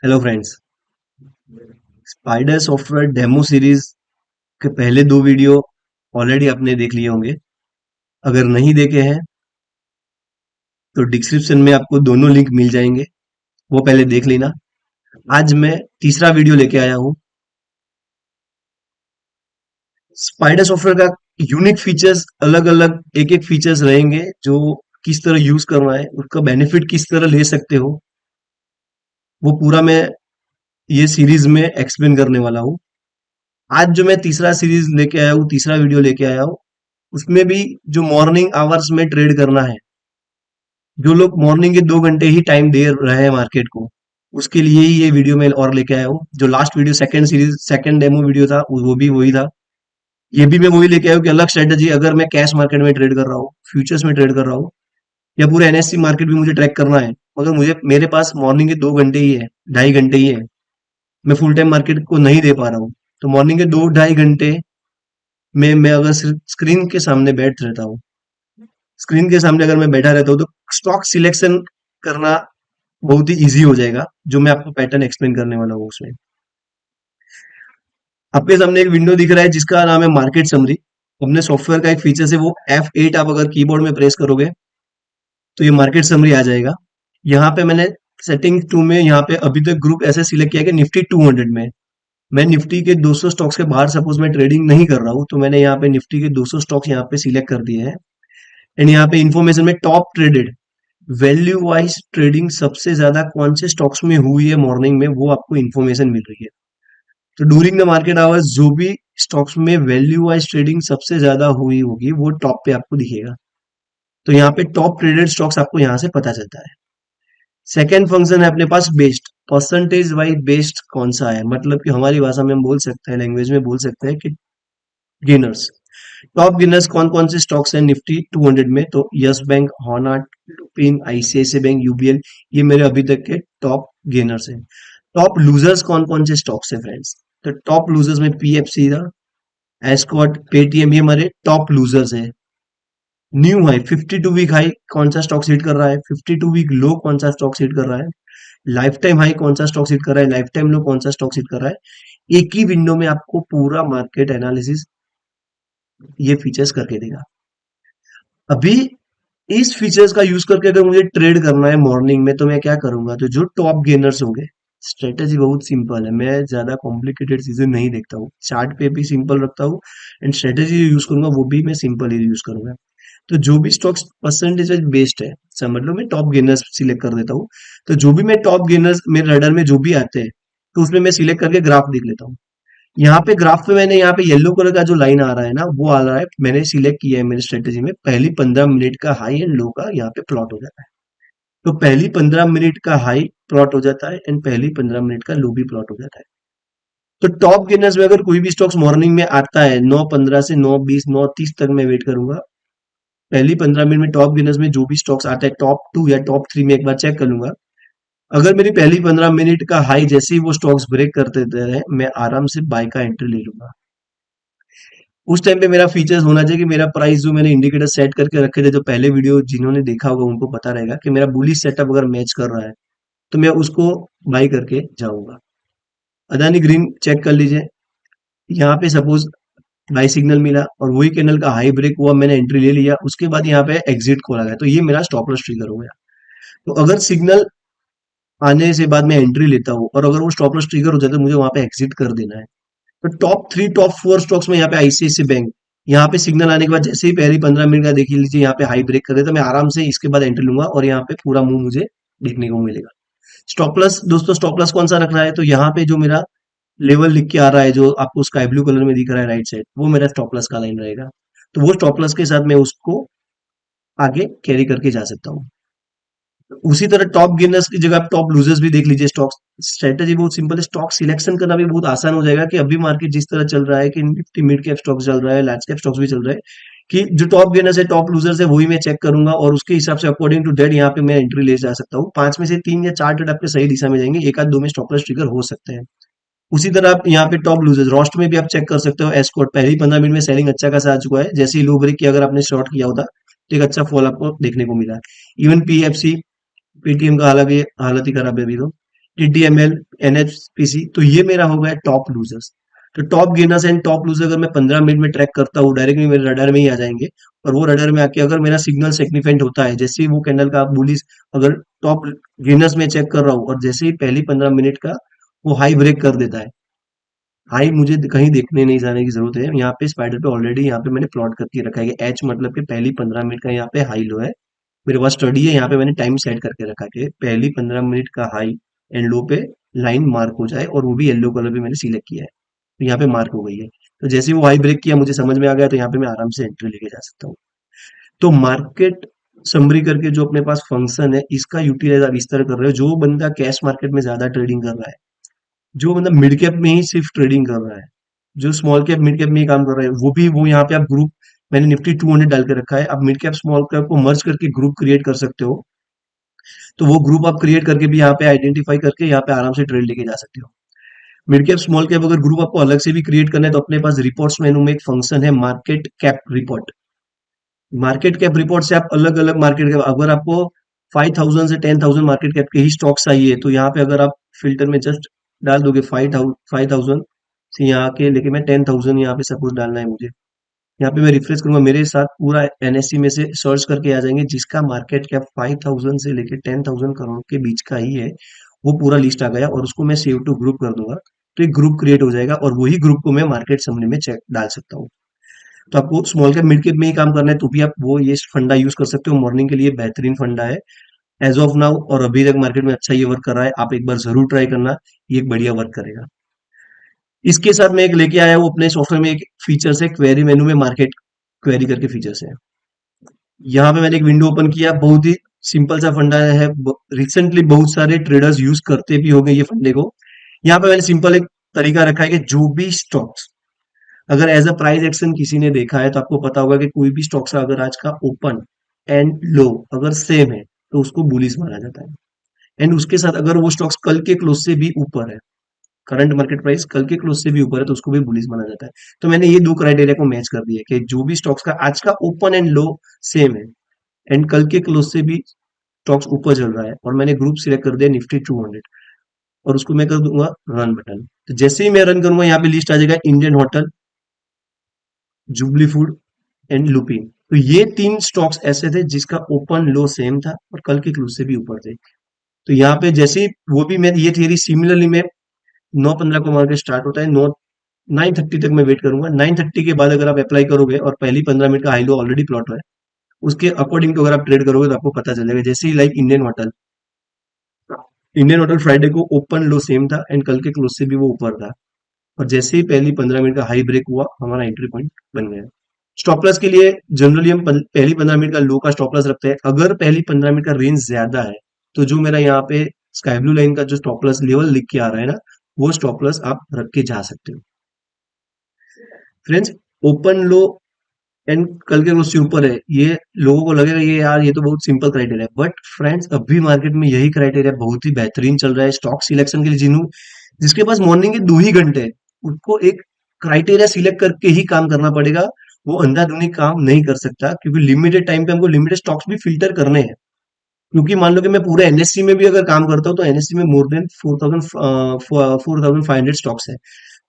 Hello friends. Spider software demo series के पहले दो वीडियो ऑलरेडी आपने देख लिए होंगे। अगर नहीं देखे हैं तो डिस्क्रिप्शन में आपको दोनों लिंक मिल जाएंगे, वो पहले देख लेना। आज मैं तीसरा वीडियो लेके आया हूँ। स्पाइडर सॉफ्टवेयर का यूनिक फीचर्स, अलग अलग एक एक फीचर्स रहेंगे जो किस तरह यूज करना है, उसका बेनिफिट किस तरह ले सकते हो, वो पूरा मैं ये सीरीज में एक्सप्लेन करने वाला हूँ। आज जो मैं तीसरा सीरीज लेके आया हूँ, तीसरा वीडियो लेके आया हूँ, उसमें भी जो मॉर्निंग आवर्स में ट्रेड करना है, जो लोग मॉर्निंग के 2 घंटे ही टाइम दे रहे हैं मार्केट को, उसके लिए ही ये वीडियो मैं और लेके आया हूँ। जो last video second series second demo video था वो भी वही था। ये भी मैं वही लेके आया हूँ कि अलग स्ट्रेटजी, अगर मैं कैश मार्केट में ट्रेड कर रहा हूँ, फ्यूचर्स में ट्रेड कर रहा हूँ, या पूरे एनएससी मार्केट भी मुझे ट्रैक करना है, मगर मुझे मेरे पास मॉर्निंग के 2 घंटे ही है, 2.5 घंटे ही है, मैं फुल टाइम मार्केट को नहीं दे पा रहा हूँ। तो मॉर्निंग के 2-2.5 घंटे में मैं अगर सिर्फ स्क्रीन के सामने बैठ रहता हूँ, स्क्रीन के सामने अगर मैं बैठा रहता हूँ, तो स्टॉक सिलेक्शन करना बहुत ही ईज़ी हो जाएगा, जो मैं आपको पैटर्न एक्सप्लेन करने वाला हूँ उसमें। आपके सामने एक विंडो दिख रहा है जिसका नाम है मार्केट समरी। अपने सॉफ्टवेयर का एक फीचर है वो F8, आप अगर कीबोर्ड में प्रेस करोगे तो ये मार्केट समरी आ जाएगा। यहाँ पे मैंने सेटिंग 2 में यहाँ पे अभी तक ग्रुप ऐसे सिलेक्ट किया कि निफ्टी 200 में मैं निफ्टी के 200 स्टॉक्स के बाहर सपोज मैं ट्रेडिंग नहीं कर रहा हूँ, तो मैंने यहाँ पे निफ्टी के 200 स्टॉक्स यहाँ पे सिलेक्ट कर दिए हैं। एंड यहाँ पे इंफॉर्मेशन में top traded value wise trading सबसे ज्यादा कौन से स्टॉक्स में हुई है मॉर्निंग में, वो आपको इन्फॉर्मेशन मिल रही है। तो ड्यूरिंग द मार्केट आवर्स जो भी स्टॉक्स में वैल्यू वाइज ट्रेडिंग सबसे ज्यादा हुई होगी वो टॉप पे आपको दिखेगा। तो यहाँ पे टॉप ट्रेडेड स्टॉक्स आपको यहाँ से पता चलता है। सेकेंड फंक्शन है अपने पास बेस्ड, परसेंटेज वाइज बेस्ड कौन सा है, मतलब कि हमारी भाषा में हम बोल सकते हैं, लैंग्वेज में बोल सकते हैं कि गेनर्स, टॉप गेनर्स कौन कौन से स्टॉक्स हैं निफ्टी 200 में। तो यस बैंक, हॉनाट, लुपिन, आईसीआईसीआई बैंक, यूबीएल, ये मेरे अभी तक के टॉप गेनर्स हैं। टॉप लूजर्स कौन कौन से स्टॉक्स हैं फ्रेंड्स, तो टॉप लूजर्स में पीएफसी था, एस्कॉट, पेटीएम, ये हमारे टॉप लूजर्स हैं। न्यू हाई 52 वीक हाई कौन सा स्टॉक हिट कर रहा है, 52 वीक लो कौन सा स्टॉक हिट कर रहा है, लाइफ टाइम हाई कौन सा स्टॉक हिट कर रहा है, लाइफ टाइम लो कौन सा स्टॉक हिट कर रहा है। एक ही विंडो में आपको पूरा मार्केट एनालिसिस ये फीचर्स करके देगा। अभी इस फीचर्स का यूज करके अगर मुझे ट्रेड करना है मॉर्निंग में, तो मैं क्या करूंगा, तो जो टॉप गेनर्स होंगे, स्ट्रेटेजी बहुत सिंपल है, मैं ज्यादा कॉम्प्लिकेटेड चीजें नहीं देखता हूँ, चार्ट पे भी सिंपल रखता हूँ, एंड स्ट्रेटेजी यूज करूंगा वो भी मैं सिंपल ही यूज करूंगा। तो जो भी स्टॉक्स परसेंटेज बेस्ड है, समझ लो मैं टॉप गेनर्स सिलेक्ट कर देता हूँ। तो जो भी मैं टॉप गेनर्स मेरे रडार में जो भी आते हैं, तो उसमें मैं सिलेक्ट करके ग्राफ देख लेता हूँ। यहाँ पे ग्राफ पे मैंने यहाँ पे येलो कलर का जो लाइन आ रहा है ना, वो आ रहा है, मैंने सिलेक्ट किया है मेरी स्ट्रेटेजी में, पहली 15 मिनट का हाई एंड लो का यहाँ पे प्लॉट हो जाता है। तो पहली 15 मिनट का हाई प्लॉट हो जाता है एंड पहली 15 मिनट का लो भी प्लॉट हो जाता है। तो टॉप गेनर्स में अगर कोई भी स्टॉक्स मॉर्निंग में आता है 9:15 से 9:20 9:30 तक मैं वेट करूंगा। पहली 15 मिनट में टॉप गेनर्स में जो भी स्टॉक्स आता है टॉप 2 या टॉप 3 में एक बार चेक कर लूंगा। अगर मेरी पहली 15 मिनट का हाई जैसे ही वो स्टॉक्स ब्रेक करते हैं, मैं आराम से बाय का एंट्री ले लूंगा। उस टाइम पे मेरा फीचर्स होना चाहिए कि मेरा प्राइस जो मैंने इंडिकेटर सेट करके रखे थे, जो पहले वीडियो जिन्होंने देखा होगा उनको पता रहेगा कि मेरा बुलिश सेटअप अगर मैच कर रहा है, तो मैं उसको बाई करके जाऊंगा। अदानी ग्रीन चेक कर लीजिए, यहाँ पे सपोज बाई सिग्नल मिला और वही कैंडल का हाई ब्रेक हुआ, मैंने एंट्री ले लिया, उसके बाद यहाँ पे एग्जिट खोला गया, तो ये मेरा स्टॉप लॉस ट्रिगर हो गया। तो अगर सिग्नल आने से बाद मैं एंट्री लेता हूँ और अगर वो स्टॉप लॉस ट्रिगर हो जाता है, मुझे वहां पे एग्जिट कर देना है। तो टॉप 3 टॉप 4 स्टॉक्स में यहाँ पे आईसीआईसीआई बैंक, यहाँ पे सिग्नल आने के बाद जैसे ही पहली 15 मिनट का देख लीजिए यहाँ पे हाई ब्रेक कर देता, मैं आराम से इसके बाद एंट्री लूंगा और यहाँ पे पूरा मूव मुझे देखने को मिलेगा। स्टॉप लॉस दोस्तों, स्टॉप लॉस कौन सा रखना है, तो यहाँ पे जो मेरा लेवल लिख के आ रहा है, जो आपको स्काई ब्लू कलर में दिख रहा है राइट साइड, वो मेरा स्टॉप लॉस का लाइन रहेगा। तो वो स्टॉप लॉस के साथ मैं उसको आगे कैरी करके जा सकता हूँ। उसी तरह टॉप गेनर्स की जगह आप टॉप लूजर्स भी देख लीजिए। स्टॉक स्ट्रेटेजी बहुत सिंपल है, स्टॉक सिलेक्शन करना भी बहुत आसान हो जाएगा कि अभी मार्केट जिस तरह चल रहा है कि निफ्टी मिड कैप स्टॉक्स चल रहा है, लार्ज कैप स्टॉक्स भी चल रहा है, कि जो टॉप गेनर्स है टॉप लूजर्स है वही मैं चेक करूंगा और उसके हिसाब से अकॉर्डिंग टू डेट यहाँ पे मैं एंट्री ले जा सकता हूँ। 5 में से 3 या 4 ट्रेड आपके सही दिशा में जाएंगे, एक आध दो में स्टॉप लॉस ट्रिगर हो सकते हैं। उसी तरह आप यहाँ पे टॉप लूजर्स रोस्ट में भी आप चेक कर सकते हो। एस्कॉर्ट पहले ही 15 मिनट में सेलिंग अच्छा खासा आ चुका है, जैसे ही लो ब्रेक किया अगर आपने शॉर्ट किया होता तो एक अच्छा फॉल आपको देखने को मिला है। इवन पीएफसी, पेटीएम का हालांकि हालत ही खराब है अभी तो, टीटीएमएल, एनएचपीसी, तो ये मेरा हो गया टॉप लूजर्स। तो top gainers and top loser अगर मैं 15 मिनट में ट्रैक करता हूँ, डायरेक्टली मेरे रडार में ही आ जाएंगे। और वो रडार में आके अगर मेरा सिग्नल सिग्निफिकेंट होता है, जैसे ही वो कैंडल का बुलिस अगर टॉप गेनर्स में चेक कर रहा हूँ और जैसे ही पहली 15 मिनट का वो हाई ब्रेक कर देता है, हाई मुझे कहीं देखने नहीं जाने की जरूरत है, यहाँ पे स्पाइडर पे ऑलरेडी यहाँ पे मैंने प्लॉट करके रखा है। एच मतलब कि पहली 15 मिनट का यहाँ पे हाई लो है, मेरे पास स्टडी है, यहाँ पे मैंने टाइम सेट करके रखा है कि पहली 15 मिनट का हाई एंड लो पे लाइन मार्क हो जाए, और वो भी येलो कलर पे मैंने सिलेक्ट किया है, तो यहाँ पे मार्क हो गई है। तो जैसे ही वो हाई ब्रेक किया मुझे समझ में आ गया, तो यहाँ पे मैं आराम से एंट्री लेके जा सकता हूँ। तो मार्केट समरी करके जो अपने पास फंक्शन है, इसका यूटिलाइज आप इस तरह कर रहे हो। जो बंदा कैश मार्केट में ज्यादा ट्रेडिंग कर रहा है, जो बंदा मिड कैप में ही सिर्फ ट्रेडिंग कर रहा है, जो स्मॉल कैप मिड कैप में ही काम कर रहा है, वो भी वो यहाँ पे आप ग्रुप, मैंने निफ्टी 200 डाल के रखा है, आप मिड कैप स्मॉल कैप को मर्ज करके ग्रुप क्रिएट कर सकते हो। तो वो ग्रुप आप क्रिएट करके भी यहाँ पे आइडेंटिफाई करके यहाँ पे आराम से ट्रेड लेके जा सकते हो। मिड कैप स्मॉल कैप अगर ग्रुप आपको अलग से भी क्रिएट करना है, तो अपने पास रिपोर्ट्स मेनू में एक फंक्शन है market cap report. Market cap report से आप अलग अलग मार्केट कैप, अगर आपको 5,000 से 10,000 मार्केट कैप के ही स्टॉक्स चाहिए, तो यहाँ पे अगर आप फिल्टर में जस्ट डाल दोगे 5,000 से यहाँ के लेके मैं 10,000 यहाँ पे सपोज डालना है मुझे, यहाँ पे मैं रिफ्रेश करूंगा, मेरे साथ पूरा एनएससी में से सर्च करके आ जाएंगे जिसका मार्केट कैप 5,000 से लेके 10,000 करोड़ के बीच का ही है, वो पूरा लिस्ट आ गया, और उसको मैं सेव टू ग्रुप कर दूंगा, तो एक ग्रुप क्रिएट हो जाएगा, और वही ग्रुप को मैं मार्केट समरी में चेक डाल सकता हूँ। तो आपको स्मॉल कैप मिड कैप में ही काम करना है, तो भी आप वो ये फंडा यूज कर सकते हो, मॉर्निंग के लिए बेहतरीन फंडा है एज ऑफ नाउ, और अभी तक मार्केट में अच्छा ये वर्क कर रहा है, आप एक बार जरूर ट्राई करना, ये एक बढ़िया वर्क करेगा। इसके साथ मैं एक लेके आया हूँ अपने सॉफ्टवेयर में, एक फीचर्स है क्वेरी मेनू में मार्केट क्वेरी करके फीचर्स है। यहाँ पे मैंने एक विंडो ओपन किया, बहुत ही सिंपल सा फंडा है, रिसेंटली बहुत सारे ट्रेडर्स यूज करते भी हो गए ये फंडे को। यहाँ पे मैंने सिंपल एक तरीका रखा है कि जो भी स्टॉक्स अगर एज अ प्राइस एक्शन किसी ने देखा है, तो आपको पता होगा कि कोई भी स्टॉक्स का अगर आज का ओपन एंड लो अगर सेम है, तो उसको बुलिश माना जाता है। एंड उसके साथ अगर वो स्टॉक्स कल के क्लोज से भी ऊपर है, करंट मार्केट प्राइस कल के क्लोज से भी ऊपर है, तो उसको भी बुलिश माना जाता है। तो मैंने ये दो क्राइटेरिया को मैच कर दिया कि जो भी स्टॉक्स का आज का ओपन एंड लो सेम है, एंड कल के क्लोज से भी स्टॉक्स ऊपर चल रहा है, और मैंने ग्रुप सिलेक्ट कर दिया निफ्टी 200, और उसको मैं कर दूंगा रन बटन। तो जैसे ही मैं रन करूंगा, यहाँ पे लिस्ट आ जाएगा Indian hotel, jubilee food and Lupin. तो ये तीन स्टॉक्स ऐसे थे जिसका ओपन लो सेम था और कल के क्लोज से भी ऊपर थे। तो यहाँ पे जैसे ही वो भी, मैं ये थियरी सिमिलरली मैं 9:15 को मार्केट स्टार्ट होता है, 9:30 तक मैं वेट करूंगा। 9:30 के बाद अगर आप अप्लाई करोगे और पहली 15 मिनट का हाई लो ऑलरेडी प्लॉट है, उसके अकॉर्डिंग तो अगर आप ट्रेड करोगे तो आपको पता चल जाएगा। जैसे ही लाइक इंडियन होटल फ्राइडे को ओपन लो सेम था एंड कल के क्लोज से भी वो ऊपर था, और जैसे ही पहली 15 मिनट का हाई ब्रेक हुआ, हमारा एंट्री पॉइंट बन गया। स्टॉप लॉस के लिए जनरली हम पहली 15 मिनट का लो का स्टॉप लॉस रखते हैं। अगर पहली 15 मिनट का रेंज ज्यादा है, तो जो मेरा यहाँ पे स्काई ब्लू लाइन का जो स्टॉप लॉस लेवल लिख के आ रहा है ना, वो स्टॉप लॉस आप रख के जा सकते हो। फ्रेंड्स, ओपन लो एंड कल के उससे ऊपर है, ये लोगों को लगेगा ये यार ये तो बहुत सिंपल क्राइटेरिया है, बट फ्रेंड्स अभी मार्केट में यही क्राइटेरिया बहुत ही बेहतरीन चल रहा है स्टॉक सिलेक्शन के लिए। जिसके पास मॉर्निंग के 2 ही घंटे हैं, उसको एक क्राइटेरिया सिलेक्ट करके ही काम करना पड़ेगा। वो अंधाधुंधी काम नहीं कर सकता, क्योंकि लिमिटेड टाइम पे हमको लिमिटेड स्टॉक्स भी फिल्टर करने हैं। क्योंकि मान लो कि मैं पूरे एनएससी में भी अगर काम करता हूँ, तो एनएससी में मोर देन 4,500 स्टॉक्स है।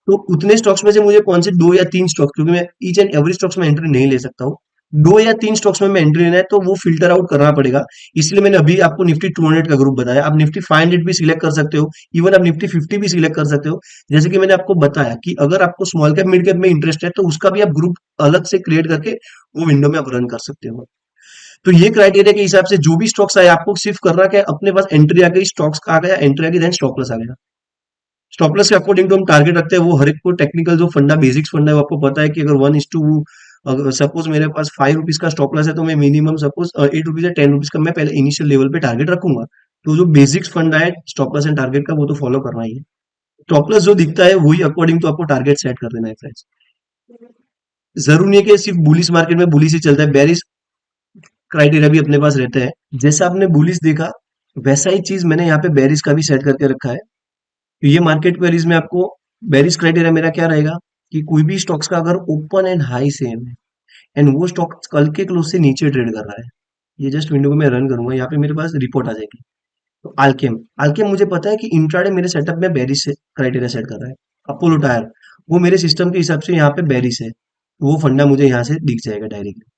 तो उतने स्टॉक्स में से मुझे कौन से 2 या 3 स्टॉक्स, क्योंकि मैं ईच एंड एवरी स्टॉक्स में एंट्री नहीं ले सकता हूँ, 2 या 3 स्टॉक्स में मैं एंट्री लेना है, तो वो फिल्टर आउट करना पड़ेगा। इसलिए मैंने अभी आपको निफ्टी 200 का ग्रुप बताया। आप निफ्टी 500 भी सिलेक्ट कर सकते हो, इवन आप निफ्टी 50 भी सिलेक्ट कर सकते हो। जैसे कि मैंने आपको बताया कि अगर आपको स्मॉल कैप मिड कैप में इंटरेस्ट है, तो उसका भी आप ग्रुप अलग से क्रिएट करके वो विंडो में आप रन कर सकते हो। तो ये क्राइटेरिया के हिसाब से जो भी स्टॉक्स आए, आपको सिर्फ करना क्या है, अपने पास एंट्री आ गई, स्टॉक्स आ गया, एंट्री आ गई, देन स्टॉप लॉस आ गया। स्टॉप लॉस के अकॉर्डिंग तो हम टारगेट रखते हैं, वो हर एक को टेक्निकल जो फंडा बेसिक्स फंडा है वो आपको पता है कि अगर 1:2, अगर सपोज मेरे पास 5 रुपीज का स्टॉप लॉस है, तो मैं मिनिमम सपोज 8 रुपीज या 10 रुपीज का मैं पहले इनिशियल लेवल पे टारगेट रखूंगा। तो जो बेसिक्स फंडा है स्टॉप लॉस एंड टारगेट का, वो तो फॉलो करना ही है। स्टॉप लॉस जो दिखता है वही अकॉर्डिंग तो आपको टारगेट सेट कर देना है फ्रेंड्स। जरूर नहीं है कि सिर्फ बुलिश मार्केट में बुलिश ही चलता है, बेरिश क्राइटेरिया भी अपने पास रहता है। जैसा आपने बुलिश देखा, वैसा ही चीज मैंने यहाँ पे बेरिश का भी सेट करके रखा है। तो ये मार्केट क्वेरीज में आपको बेरिश क्राइटेरिया मेरा क्या रहेगा, कि कोई भी स्टॉक्स का अगर ओपन एंड हाई सेम है, एंड वो स्टॉक कल के क्लोज से नीचे ट्रेड कर रहा है, ये जस्ट विंडो को मैं रन करूंगा, यहाँ पे मेरे पास रिपोर्ट आ जाएगी। तो अल्केम, अल्केम मुझे पता है कि इंट्राडे मेरे सेटअप में बेरिश से क्राइटेरिया सेट कर रहा है। अपोलो टायर, वो मेरे सिस्टम के हिसाब से यहाँ पे बेरिश है, तो वो फंडा मुझे यहाँ से दिख जाएगा डायरेक्टली।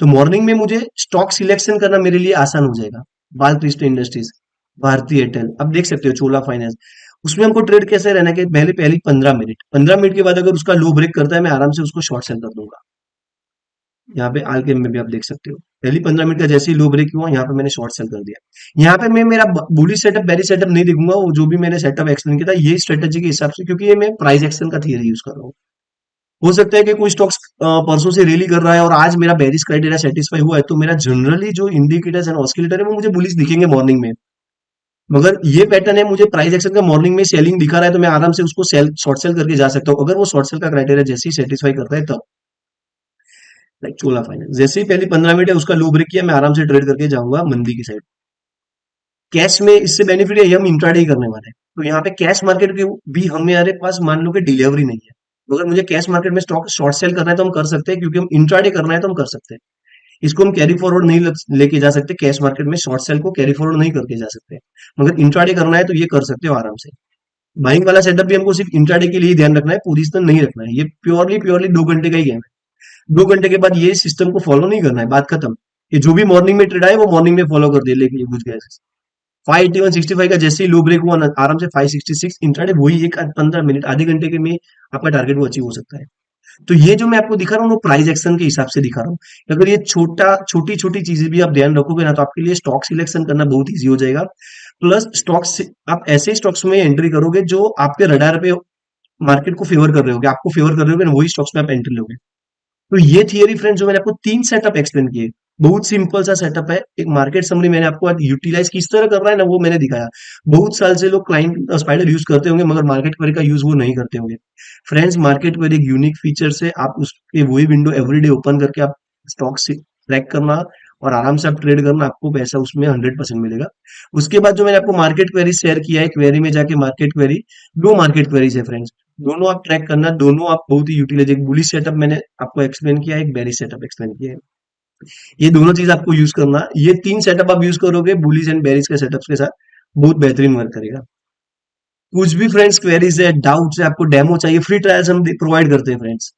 तो मॉर्निंग में मुझे स्टॉक सिलेक्शन करना मेरे लिए आसान हो जाएगा। बालकृष्ण इंडस्ट्रीज, भारतीय एयरटेल, अब देख सकते हो चोला फाइनेंस, उसमें हमको ट्रेड कैसे रहना है कि पहले पहली 15 मिनट, 15 मिनट के बाद अगर उसका लो ब्रेक करता है मैं आराम से उसको शॉर्ट सेल कर दूंगा। यहाँ पे आलकेम में भी आप देख सकते हो, पहली 15 मिनट का जैसे ही लो ब्रेक हुआ यहाँ पे मैंने शॉर्ट सेल कर दिया। यहाँ पे मैं मेरा बुलिश सेटअप बेरिश सेटअप नहीं देखूंगा, वो जो भी मैंने सेटअप एक्सप्लेन किया था ये स्ट्रेटेजी के हिसाब से, क्योंकि ये मैं प्राइस एक्शन का थियरी यूज कर रहा हूँ। हो सकता है कि कोई स्टॉक्स परसों से रैली कर रहा है और आज मेरा बेरिश क्राइटेरिया सेटिस्फाई हुआ है, तो मेरा जनरली जो इंडिकेटर्स एंड ऑस्किलेटर है वो मुझे बुलिश दिखेंगे मॉर्निंग में। मगर ये पैटर्न है, मुझे प्राइस एक्शन का मॉर्निंग में सेलिंग दिखा रहा है, तो मैं आराम से उसको सेल शॉर्ट सेल करके जा सकता हूँ, अगर वो शॉर्ट सेल का क्राइटेरिया जैसे ही सेटिस्फाई करता है तब। लाइक चोला फाइनेंस, जैसे ही पहली 15 मिनट है उसका लो ब्रेक किया, मैं आराम से ट्रेड करके जाऊंगा मंदी की साइड। कैश में इससे बेनिफिट है, ये हम इंट्राडे ही करने वाले हैं, तो यहाँ पे कैश मार्केट की भी हमारे पास मान लो कि डिलीवरी नहीं है, तो अगर मुझे कैश मार्केट में स्टॉक शॉर्ट सेल करना है तो हम कर सकते हैं, क्योंकि हम इंट्राडे करना है तो हम कर सकते हैं। इसको हम कैरी फॉरवर्ड नहीं लेके जा सकते, कैश मार्केट में शॉर्ट सेल को कैरी फॉरवर्ड नहीं करके जा सकते, मगर इंट्राडे करना है तो ये कर सकते हो आराम से। बाइंग वाला सेटअप भी हमको सिर्फ इंट्राडे के लिए ही ध्यान रखना है, पूरी तरह नहीं रखना है, ये प्योरली प्योरली 2 घंटे का ही गेम है। 2 घंटे के बाद ये सिस्टम को फॉलो नहीं करना है, बात खत्म। ये जो भी मॉर्निंग में ट्रेड आए वो मॉर्निंग में फॉलो कर दिया, लेकिन ये बुझ गया। 581.65 का जैसे ही लो ब्रेक हुआ ना, आराम से 566 इंट्राडे, वही एक 15 मिनट आधे घंटे के में आपका टारगेट वो अचीव हो सकता है। तो ये जो मैं आपको दिखा रहा हूँ वो प्राइस एक्शन के हिसाब से दिखा रहा हूँ। अगर ये छोटी छोटी चीजें भी आप ध्यान रखोगे ना, तो आपके लिए स्टॉक सिलेक्शन करना बहुत ईजी हो जाएगा। प्लस स्टॉक्स, आप ऐसे स्टॉक्स में एंट्री करोगे जो आपके रडार पे मार्केट को फेवर कर रहे होगे, आपको फेवर कर रहे होगे ना, वही स्टॉक्स में आप एंट्री लोगे। तो ये थियरी फ्रेंड्स जो मैंने आपको 3 सेटअप एक्सप्लेन किए, बहुत सिंपल सा सेटअप है। एक मार्केट समरी मैंने आपको आज यूटिलाइज किस तरह कर रहा है ना वो मैंने दिखाया। बहुत साल से लोग क्लाइंट स्पाइडर यूज करते होंगे, मगर मार्केट क्वेरी का यूज वो नहीं करते होंगे। फ्रेंड्स, मार्केट क्वेरी एक यूनिक फीचर है, आप उसके वही विंडो एवरीडे ओपन करके आप स्टॉक से ट्रैक करना और आराम से आप ट्रेड करना, आपको पैसा उसमें 100% मिलेगा। उसके बाद जो मैंने आपको मार्केट क्वेरी शेयर किया है, क्वेरी में जाके मार्केट क्वेरी, 2 मार्केट क्वेरीज है फ्रेंड्स, दोनों आप ट्रैक करना, दोनों आप बहुत ही यूटिलाइज, एक बुलिश सेटअप मैंने आपको एक्सप्लेन किया है, एक बेरिश सेटअप एक्सप्लेन किया है। ये दोनों चीज आपको यूज करना, ये 3 सेटअप आप यूज करोगे बुलिश एंड बेरिश के सेटअप्स के साथ, बहुत बेहतरीन वर्क करेगा। कुछ भी फ्रेंड्स क्वेरीज है, डाउट्स है, आपको डेमो चाहिए, फ्री ट्रायल्स हम प्रोवाइड करते हैं फ्रेंड्स।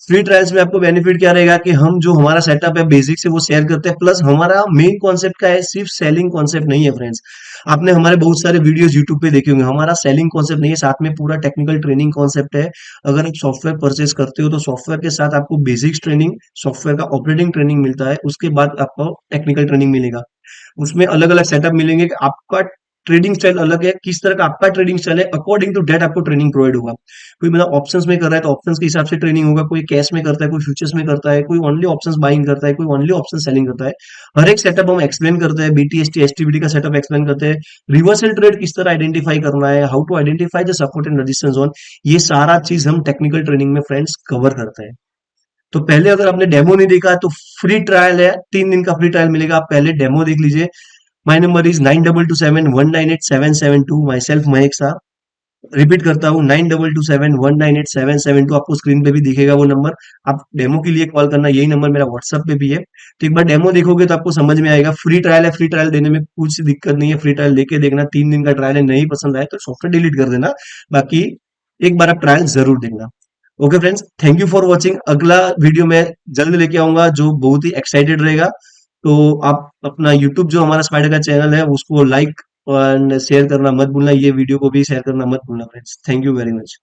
फ्री ट्रायल्स में आपको बेनिफिट क्या रहेगा कि हम जो हमारा सेटअप है बेसिक से वो शेयर करते हैं, प्लस हमारा मेन कॉन्सेप्ट क्या है, सिर्फ सेलिंग कॉन्सेप्ट नहीं है फ्रेंड्स। आपने हमारे बहुत सारे वीडियोस यूट्यूब पे देखे होंगे, हमारा सेलिंग कॉन्सेप्ट नहीं है, साथ में पूरा टेक्निकल ट्रेनिंग कॉन्सेप्ट है। अगर आप सॉफ्टवेयर परचेज करते हो तो सॉफ्टवेयर के साथ आपको बेसिक्स ट्रेनिंग, सॉफ्टवेयर का ऑपरेटिंग ट्रेनिंग मिलता है, उसके बाद आपको टेक्निकल ट्रेनिंग मिलेगा। उसमें अलग अलग सेटअप मिलेंगे कि आपका ट्रेडिंग स्टाइल अलग है, किस तरह का आपका ट्रेडिंग स्टाइल है, अकॉर्डिंग टू डेट आपको ट्रेनिंग प्रोवाइड होगा। कोई मतलब ऑप्शंस में कर रहा है तो ऑप्शंस के हिसाब से ट्रेनिंग होगा, कोई कैश में करता है, कोई फ्यूचर्स में करता है, कोई ओनली ऑप्शंस बाइंग करता है, कोई ओनली ऑप्शन सेलिंग करता है। हर एक सेटअप हम एक्सप्लेन करते हैं, बीटीएसटी एसटीबीटी का सेटअप एक्सप्लेन करते हैं, रिवर्सल ट्रेड किस तरह आइडेंटिफाई करना है, how to identify the support and resistance zone, ये सारा चीज हम टेक्निकल ट्रेनिंग में फ्रेंड्स कवर करते हैं। तो पहले अगर आपने डेमो नहीं देखा तो फ्री ट्रायल है, 3 दिन का फ्री ट्रायल मिलेगा, आप पहले डेमो देख लीजिए। My number is 9227198772, my self Mahek Shah. Repeat करता हूँ, 9227198772, आपको स्क्रीन पे भी दिखेगा वो नंबर। आप डेमो के लिए कॉल करना, यही नंबर मेरा व्हाट्सएप पे भी है। तो एक बार डेमो देखोगे तो आपको समझ में आएगा। फ्री ट्रायल है, फ्री ट्रायल देने में कुछ दिक्कत नहीं है, फ्री ट्रायल लेके देखना, 3 दिन का ट्रायल है, नहीं पसंद आए तो सॉफ्टवेयर डिलीट कर देना, बाकी एक बार आप ट्रायल जरूर देखना। Okay friends, thank you for watching. अगला वीडियो मैं जल्द लेके आऊंगा जो बहुत ही एक्साइटेड रहेगा। तो आप अपना यूट्यूब जो हमारा स्पाइडर का चैनल है उसको लाइक और शेयर करना मत भूलना, ये वीडियो को भी शेयर करना मत भूलना friends. Thank you very much.